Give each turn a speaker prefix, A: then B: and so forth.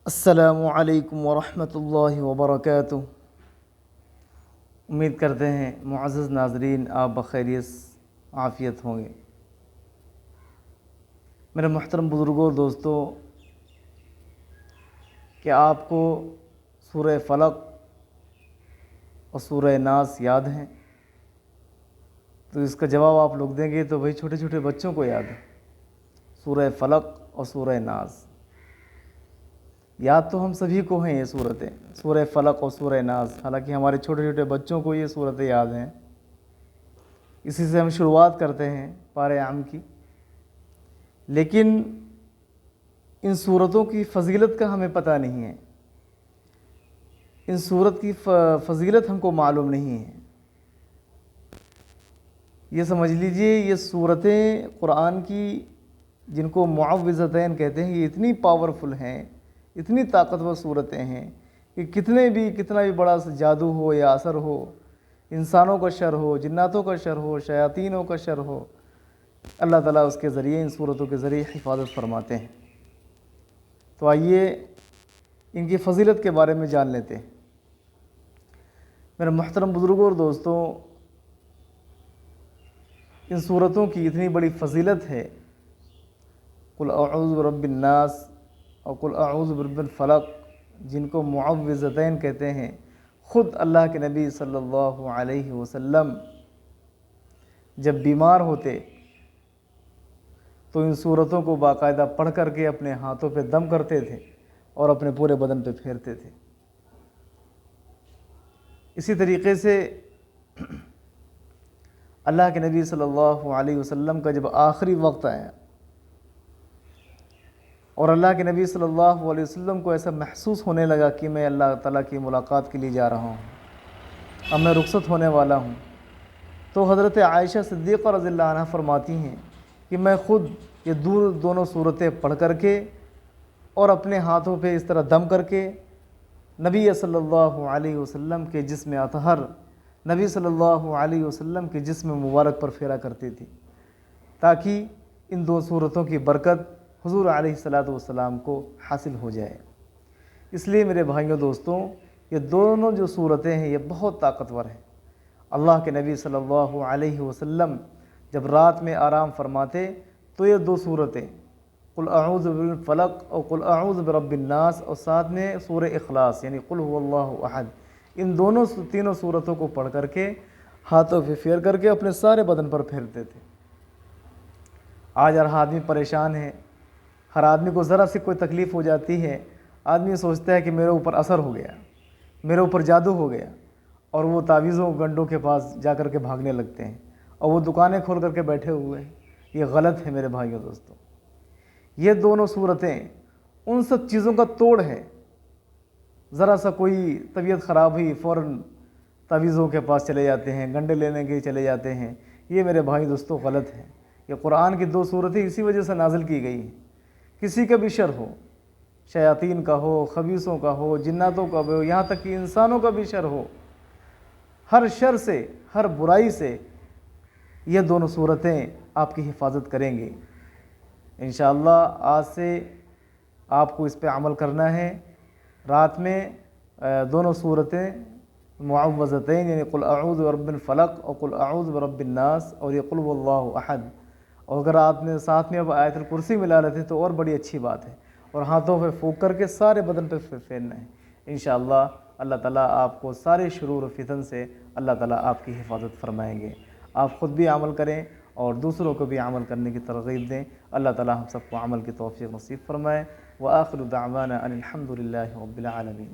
A: السلام علیکم ورحمۃ اللہ وبرکاتہ۔ امید کرتے ہیں معزز ناظرین آپ بخیریت عافیت ہوں گے۔ میرے محترم بزرگوں اور دوستو، کیا آپ کو سورہ فلق اور سورہ ناس یاد ہیں؟ تو اس کا جواب آپ لوگ دیں گے تو بھائی چھوٹے چھوٹے بچوں کو یاد ہے سورہ فلق اور سورہ ناس۔ یاد تو ہم سبھی کو ہیں یہ صورتیں، سورہ فلق اور سورہ ناس، حالانکہ ہمارے چھوٹے چھوٹے بچوں کو یہ صورتیں یاد ہیں۔ اسی سے ہم شروعات کرتے ہیں پارہ عام کی، لیکن ان صورتوں کی فضیلت کا ہمیں پتہ نہیں ہے، ان صورت کی فضیلت ہم کو معلوم نہیں ہے۔ یہ سمجھ لیجئے یہ صورتیں قرآن کی جن کو معوذتین کہتے ہیں، یہ اتنی پاورفل ہیں، اتنی طاقتور صورتیں ہیں کہ کتنا بھی بڑا جادو ہو یا اثر ہو، انسانوں کا شر ہو، جناتوں کا شر ہو، شیاطینوں کا شر ہو، اللہ تعالیٰ اس کے ذریعے، ان صورتوں کے ذریعے حفاظت فرماتے ہیں۔ تو آئیے ان کی فضیلت کے بارے میں جان لیتے ہیں۔ میرے محترم بزرگوں اور دوستوں، ان صورتوں کی اتنی بڑی فضیلت ہے، قل اعوذ برب الناس اور قل اعوذ برب الفلق، جن کو معوذتین کہتے ہیں، خود اللہ کے نبی صلی اللہ علیہ وسلم جب بیمار ہوتے تو ان صورتوں کو باقاعدہ پڑھ کر کے اپنے ہاتھوں پہ دم کرتے تھے اور اپنے پورے بدن پہ پھیرتے تھے۔ اسی طریقے سے اللہ کے نبی صلی اللہ علیہ وسلم کا جب آخری وقت آیا اور اللہ کے نبی صلی اللہ علیہ وسلم کو ایسا محسوس ہونے لگا کہ میں اللہ تعالیٰ کی ملاقات کے لیے جا رہا ہوں، اب میں رخصت ہونے والا ہوں، تو حضرت عائشہ صدیقہ رضی اللہ عنہ فرماتی ہیں کہ میں خود یہ دونوں صورتیں پڑھ کر کے اور اپنے ہاتھوں پہ اس طرح دم کر کے نبی صلی اللہ علیہ وسلم کے جسم اطہر، نبی صلی اللہ علیہ وسلم کے جسم مبارک پر پھیرا کرتی تھی، تاکہ ان دو صورتوں کی برکت حضور علیہ الصلاۃ والسلام کو حاصل ہو جائے۔ اس لیے میرے بھائیوں دوستوں، یہ دونوں جو صورتیں ہیں یہ بہت طاقتور ہیں۔ اللہ کے نبی صلی اللہ علیہ وسلم جب رات میں آرام فرماتے تو یہ دو صورتیں، قل اعوذ بالفلق اور قل اعوذ برب الناس، اور ساتھ میں سورہ اخلاص یعنی قل هو اللہ احد، ان تینوں صورتوں کو پڑھ کر کے ہاتھوں پہ پھیر کر کے اپنے سارے بدن پر پھیرتے تھے۔ آج ہر آدمی پریشان ہے، ہر آدمی کو ذرا سی کوئی تکلیف ہو جاتی ہے، آدمی سوچتا ہے کہ میرے اوپر اثر ہو گیا، میرے اوپر جادو ہو گیا، اور وہ تعویذوں گنڈوں کے پاس جا کر کے بھاگنے لگتے ہیں اور وہ دکانیں کھول کر کے بیٹھے ہوئے ہیں۔ یہ غلط ہے میرے بھائیوں دوستوں۔ یہ دونوں صورتیں ان سب چیزوں کا توڑ ہے۔ ذرا سا کوئی طبیعت خراب ہوئی فوراً تعویذوں کے پاس چلے جاتے ہیں، گنڈے لینے کے چلے جاتے ہیں۔ یہ میرے بھائی دوستوں غلط ہے۔ یہ قرآن کی دو صورتیں اسی وجہ سے نازل کی گئی ہیں، کسی کا بھی شر ہو، شیاطین کا ہو، خبیثوں کا ہو، جناتوں کا ہو، یہاں تک کہ انسانوں کا بھی شر ہو، ہر شر سے، ہر برائی سے یہ دونوں صورتیں آپ کی حفاظت کریں گے۔ انشاءاللہ آج سے آپ کو اس پہ عمل کرنا ہے۔ رات میں دونوں صورتیں معوذتین یعنی قل اعوذ برب الفلق اور قل اعوذ برب الناس اور یہ قل هو اللہ احد، اور اگر آپ نے ساتھ میں اب آیت الکرسی ملا لیتے تو اور بڑی اچھی بات ہے، اور ہاتھوں پہ پھونک کر کے سارے بدن پہ پھیرنا ہے۔ انشاءاللہ اللہ تعالیٰ آپ کو سارے شرور و فتن سے اللہ تعالیٰ آپ کی حفاظت فرمائیں گے۔ آپ خود بھی عمل کریں اور دوسروں کو بھی عمل کرنے کی ترغیب دیں۔ اللہ تعالیٰ ہم سب کو عمل کی توفیق نصیب فرمائے۔ وآخر دعوانا ان الحمد للہ رب العالمین۔